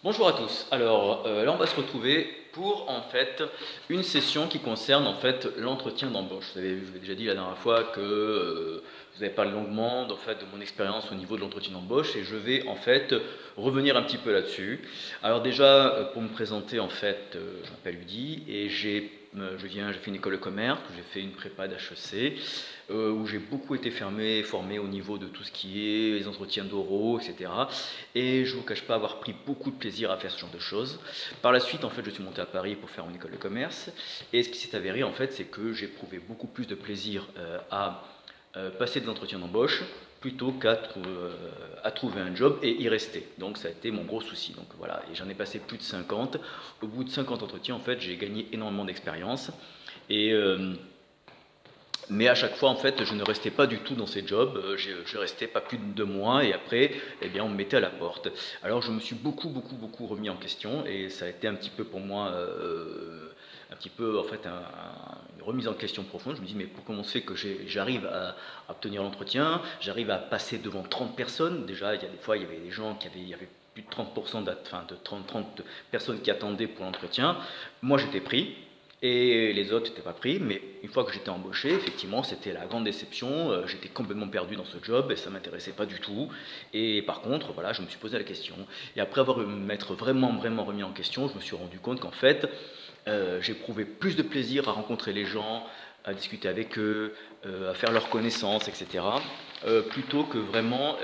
Bonjour à tous. Alors là, on va se retrouver pour en fait une session qui concerne en fait l'entretien d'embauche. Je vous ai déjà dit la dernière fois que vous avez parlé longuement en fait de mon expérience au niveau de l'entretien d'embauche et je vais en fait revenir un petit peu là-dessus. Alors déjà pour me présenter en fait, je m'appelle Udi et j'ai fait une école de commerce, j'ai fait une prépa d'HEC où j'ai beaucoup été formé au niveau de tout ce qui est les entretiens d'oraux, etc. Et je ne vous cache pas avoir pris beaucoup de plaisir à faire ce genre de choses. Par la suite, en fait, je suis monté à Paris pour faire une école de commerce. Et ce qui s'est avéré, en fait, c'est que j'ai éprouvé beaucoup plus de plaisir à passer des entretiens d'embauche plutôt qu'à trouver un job et y rester. Donc ça a été mon gros souci. Donc voilà, et j'en ai passé plus de 50. Au bout de 50 entretiens, en fait, j'ai gagné énormément d'expérience. Et mais à chaque fois, en fait, je ne restais pas du tout dans ces jobs. Je restais pas plus de 2 mois et après, eh bien, on me mettait à la porte. Alors, je me suis beaucoup remis en question et ça a été un petit peu pour moi, un petit peu, en fait, une remise en question profonde. Je me dis, mais comment se fait que j'arrive à obtenir l'entretien, j'arrive à passer devant 30 personnes. Déjà, il y a des fois, il y avait des gens il y avait plus de 30%, enfin, de 30 personnes qui attendaient pour l'entretien. Moi, j'étais pris. Et les autres n'étaient pas pris, mais une fois que j'étais embauché, effectivement, c'était la grande déception. J'étais complètement perdu dans ce job et ça ne m'intéressait pas du tout. Et par contre, voilà, je me suis posé la question. Et après avoir m'être vraiment remis en question, je me suis rendu compte qu'en fait, j'éprouvais plus de plaisir à rencontrer les gens, à discuter avec eux, à faire leur connaissance, etc. Plutôt que vraiment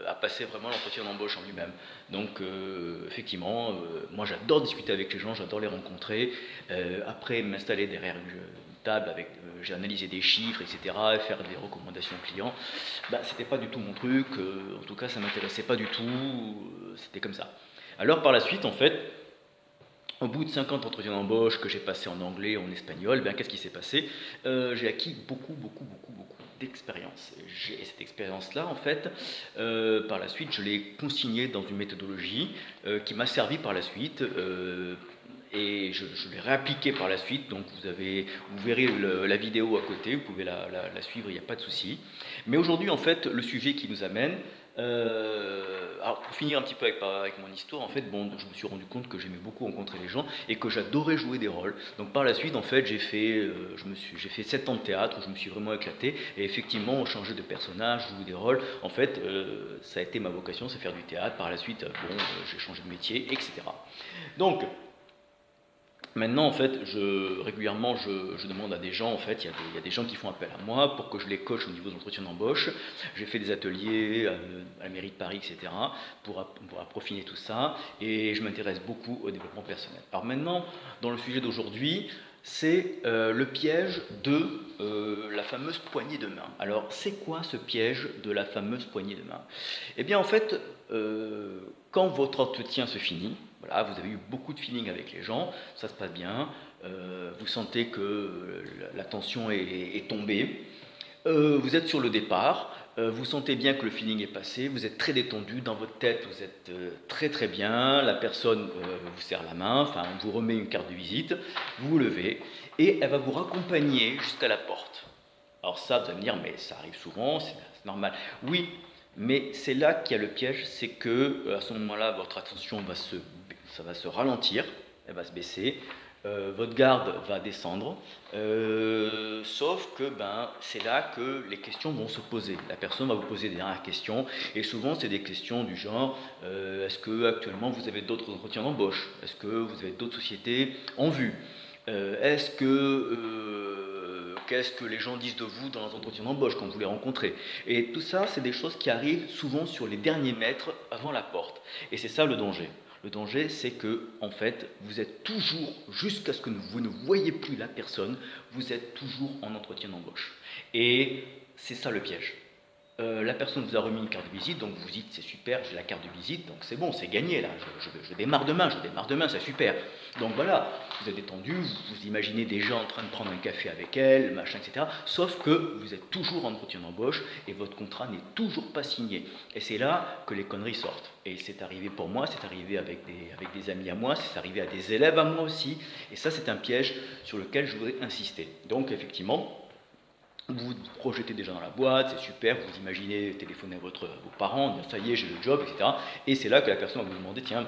à passer vraiment l'entretien d'embauche en lui-même. Donc effectivement, moi j'adore discuter avec les gens, j'adore les rencontrer. Après m'installer derrière une table avec, j'ai analysé des chiffres, etc., et faire des recommandations clients, c'était pas du tout mon truc, en tout cas ça m'intéressait pas du tout, c'était comme ça. Alors par la suite, en fait, au bout de 50 entretiens d'embauche que j'ai passé en anglais, en espagnol, qu'est-ce qui s'est passé? J'ai acquis beaucoup d'expérience. Et cette expérience-là, en fait, par la suite, je l'ai consignée dans une méthodologie qui m'a servi par la suite. Et je l'ai réappliquée par la suite, donc vous verrez la vidéo à côté, vous pouvez la suivre, il n'y a pas de souci. Mais aujourd'hui, en fait, le sujet qui nous amène, alors pour finir un petit peu avec mon histoire, en fait, bon, je me suis rendu compte que j'aimais beaucoup rencontrer les gens et que j'adorais jouer des rôles. Donc par la suite, en fait, j'ai fait 7 ans de théâtre où je me suis vraiment éclaté et effectivement, changer de personnage, jouer des rôles. En fait, ça a été ma vocation, c'est faire du théâtre. Par la suite, j'ai changé de métier, etc. Donc maintenant, en fait, régulièrement, je demande à des gens, en fait, il y a des gens qui font appel à moi pour que je les coach au niveau de l'entretien d'embauche. J'ai fait des ateliers à la mairie de Paris, etc., pour approfiner tout ça, et je m'intéresse beaucoup au développement personnel. Alors maintenant, dans le sujet d'aujourd'hui, c'est le piège de la fameuse poignée de main. Alors, c'est quoi ce piège de la fameuse poignée de main? Eh bien, en fait, quand votre entretien se finit, voilà, vous avez eu beaucoup de feeling avec les gens, ça se passe bien, vous sentez que la tension est tombée, vous êtes sur le départ, vous sentez bien que le feeling est passé, vous êtes très détendu, dans votre tête vous êtes très bien, la personne vous serre la main, enfin vous remet une carte de visite, vous vous levez et elle va vous raccompagner jusqu'à la porte. Alors ça, vous allez me dire, mais ça arrive souvent, c'est normal. Oui, mais c'est là qu'il y a le piège, c'est que à ce moment-là, votre attention ça va se ralentir, elle va se baisser, votre garde va descendre, sauf que c'est là que les questions vont se poser. La personne va vous poser des dernières questions, et souvent c'est des questions du genre est-ce que actuellement vous avez d'autres entretiens d'embauche? Est-ce que vous avez d'autres sociétés en vue? Qu'est-ce que les gens disent de vous dans les entretiens d'embauche quand vous les rencontrez? Et tout ça, c'est des choses qui arrivent souvent sur les derniers mètres avant la porte. Et c'est ça le danger. Le danger, c'est que, en fait, vous êtes toujours, jusqu'à ce que vous ne voyez plus la personne, vous êtes toujours en entretien d'embauche. Et c'est ça le piège. La personne vous a remis une carte de visite, donc vous dites c'est super, j'ai la carte de visite, donc c'est bon, c'est gagné là, je démarre demain, c'est super. Donc voilà, vous êtes détendu, vous imaginez déjà en train de prendre un café avec elle, machin, etc. Sauf que vous êtes toujours en entretien d'embauche et votre contrat n'est toujours pas signé. Et c'est là que les conneries sortent. Et c'est arrivé pour moi, c'est arrivé avec des amis à moi, c'est arrivé à des élèves à moi aussi. Et ça, c'est un piège sur lequel je voudrais insister. Donc effectivement, vous vous projetez déjà dans la boîte, c'est super, vous imaginez téléphoner à vos parents, dire ça y est, j'ai le job, etc. Et c'est là que la personne va vous demander, tiens,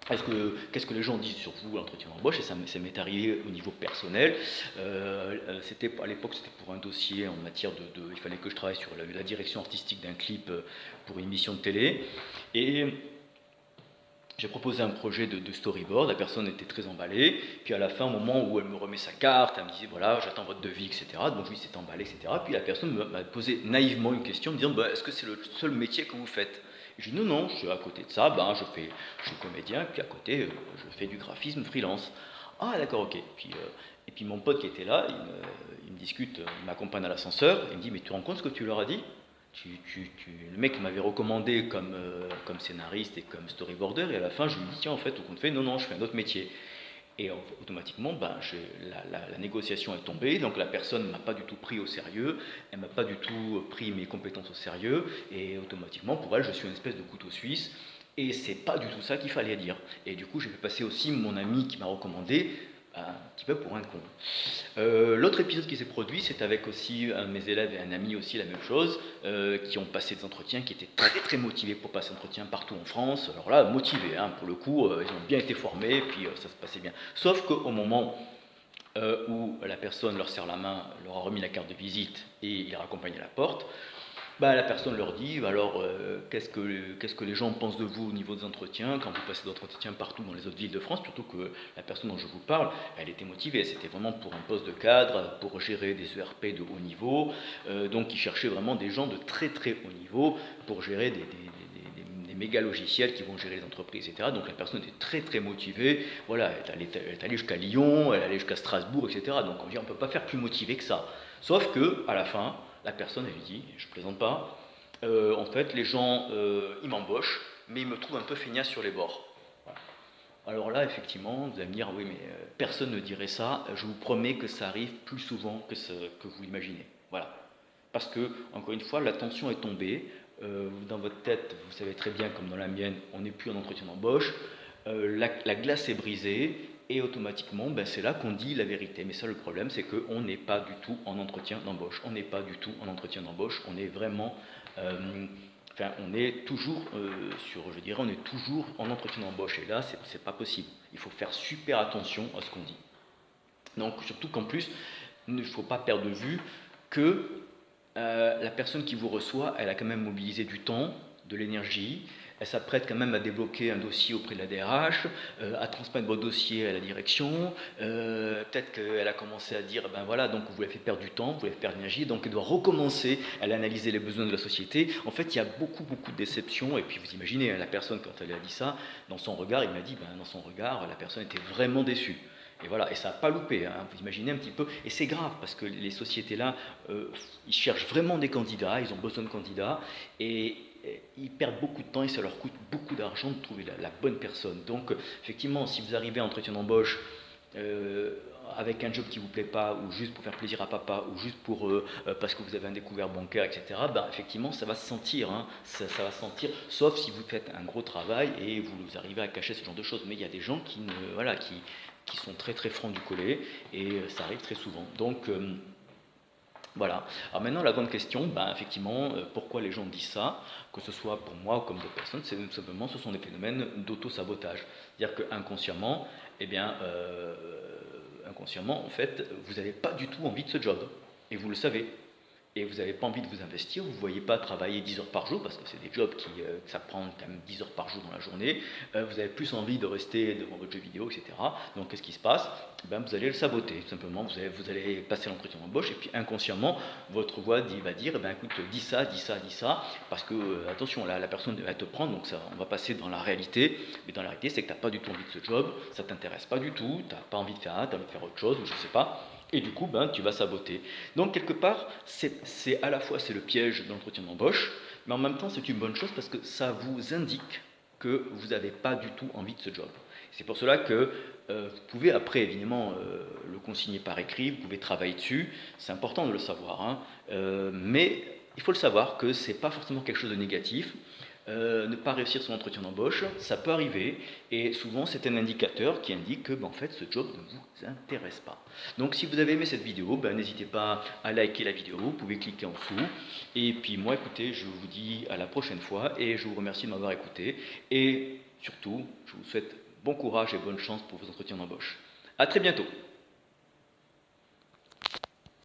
qu'est-ce que les gens disent sur vous à l'entretien d'embauche? Et ça m'est arrivé au niveau personnel. À l'époque, c'était pour un dossier en matière il fallait que je travaille sur la direction artistique d'un clip pour une émission de télé. Et j'ai proposé un projet de storyboard, la personne était très emballée, puis à la fin, au moment où elle me remet sa carte, elle me disait voilà, j'attends votre devis, etc. Donc oui, c'est emballé, etc. Puis la personne m'a posé naïvement une question, me disant bah, est-ce que c'est le seul métier que vous faites? Je dis non, non, je suis à côté de ça, je suis comédien, puis à côté, je fais du graphisme freelance. Ah d'accord, ok. Et puis mon pote qui était là, il me discute, il m'accompagne à l'ascenseur, il me dit mais tu te rends compte ce que tu leur as dit? Le mec m'avait recommandé comme scénariste et comme storyboarder, et à la fin je lui dis tiens en fait au compte fait non non je fais un autre métier. Et automatiquement la négociation est tombée, donc la personne ne m'a pas du tout pris au sérieux, elle m'a pas du tout pris mes compétences au sérieux, et automatiquement pour elle je suis une espèce de couteau suisse, et c'est pas du tout ça qu'il fallait dire. Et du coup j'ai fait passer aussi mon ami qui m'a recommandé un petit peu pour un con. L'autre épisode qui s'est produit, c'est avec aussi un de mes élèves et un ami aussi la même chose, qui ont passé des entretiens, qui étaient très très motivés pour passer l'entretien partout en France. Alors là, motivés, hein, pour le coup, ils ont bien été formés, puis ça se passait bien. Sauf qu'au moment où la personne leur serre la main, leur a remis la carte de visite et il a raccompagné à la porte, la personne leur dit alors qu'est-ce que les gens pensent de vous au niveau des entretiens quand vous passez d'autres entretiens partout dans les autres villes de France, surtout que la personne dont je vous parle, elle était motivée, c'était vraiment pour un poste de cadre, pour gérer des ERP de haut niveau, donc ils cherchaient vraiment des gens de très très haut niveau pour gérer des méga logiciels qui vont gérer les entreprises, etc. Donc la personne était très très motivée, voilà, elle est allée jusqu'à Lyon, elle est allée jusqu'à Strasbourg, etc. Donc on ne peut pas faire plus motivé que ça. Sauf que à la fin, la personne, elle lui dit, je ne plaisante pas, en fait, les gens, ils m'embauchent, mais ils me trouvent un peu feignasse sur les bords. Voilà. Alors là, effectivement, vous allez me dire, oui, mais personne ne dirait ça, je vous promets que ça arrive plus souvent que vous imaginez. Voilà. Parce que, encore une fois, la tension est tombée, dans votre tête, vous savez très bien, comme dans la mienne, on n'est plus en entretien d'embauche, la glace est brisée, et automatiquement, c'est là qu'on dit la vérité. Mais ça, le problème, c'est qu'on n'est pas du tout en entretien d'embauche. On n'est pas du tout en entretien d'embauche. On est vraiment, on est toujours on est toujours en entretien d'embauche. Et là, c'est pas possible. Il faut faire super attention à ce qu'on dit. Donc, surtout qu'en plus, il ne faut pas perdre de vue que la personne qui vous reçoit, elle a quand même mobilisé du temps, de l'énergie, elle s'apprête quand même à débloquer un dossier auprès de la DRH, à transmettre votre dossier à la direction, peut-être qu'elle a commencé à dire, ben voilà, donc vous l'avez fait perdre du temps, vous l'avez fait perdre de l'énergie, donc elle doit recommencer à analyser les besoins de la société. En fait, il y a beaucoup, beaucoup de déceptions, et puis vous imaginez, la personne, quand elle a dit ça, dans son regard, il m'a dit, dans son regard, la personne était vraiment déçue. Et voilà, et ça n'a pas loupé, hein, vous imaginez un petit peu. Et c'est grave, parce que les sociétés-là, ils cherchent vraiment des candidats, ils ont besoin de candidats, et ils perdent beaucoup de temps et ça leur coûte beaucoup d'argent de trouver la bonne personne. Donc, effectivement, si vous arrivez à entretien d'embauche avec un job qui ne vous plaît pas, ou juste pour faire plaisir à papa, ou juste parce que vous avez un découvert bancaire, etc., effectivement, ça va se sentir, hein, ça va se sentir, sauf si vous faites un gros travail et vous arrivez à cacher ce genre de choses. Mais il y a des gens qui sont très très francs du collet, et ça arrive très souvent. Donc, voilà. Alors maintenant, la grande question, effectivement, pourquoi les gens disent ça, que ce soit pour moi ou comme d'autres personnes, c'est tout simplement, ce sont des phénomènes d'auto-sabotage. C'est-à-dire qu'inconsciemment, inconsciemment, en fait, vous n'avez pas du tout envie de ce job, et vous le savez. Et vous n'avez pas envie de vous investir, vous ne voyez pas travailler 10 heures par jour, parce que c'est des jobs que ça prend quand même 10 heures par jour dans la journée, vous avez plus envie de rester devant votre jeu vidéo, etc. Donc qu'est-ce qui se passe? Vous allez le saboter, tout simplement, vous allez passer l'entretien d'embauche, et puis inconsciemment, votre voix va dire, écoute, dis ça, dis ça, dis ça, parce que, attention, la personne va te prendre, donc ça, on va passer dans la réalité, mais dans la réalité, c'est que tu n'as pas du tout envie de ce job, ça ne t'intéresse pas du tout, tu n'as pas envie de faire ça, tu as envie de faire autre chose, ou je ne sais pas, et du coup, tu vas saboter. Donc, quelque part, c'est à la fois c'est le piège de l'entretien d'embauche, mais en même temps, c'est une bonne chose parce que ça vous indique que vous n'avez pas du tout envie de ce job. C'est pour cela que vous pouvez après, évidemment, le consigner par écrit, vous pouvez travailler dessus, c'est important de le savoir, hein, mais il faut le savoir que ce n'est pas forcément quelque chose de négatif. ne pas réussir son entretien d'embauche, ça peut arriver, et souvent c'est un indicateur qui indique que en fait ce job ne vous intéresse pas. Donc si vous avez aimé cette vidéo, n'hésitez pas à liker la vidéo, vous pouvez cliquer en dessous, et puis moi écoutez, je vous dis à la prochaine fois, et je vous remercie de m'avoir écouté, et surtout je vous souhaite bon courage et bonne chance pour vos entretiens d'embauche. A très bientôt.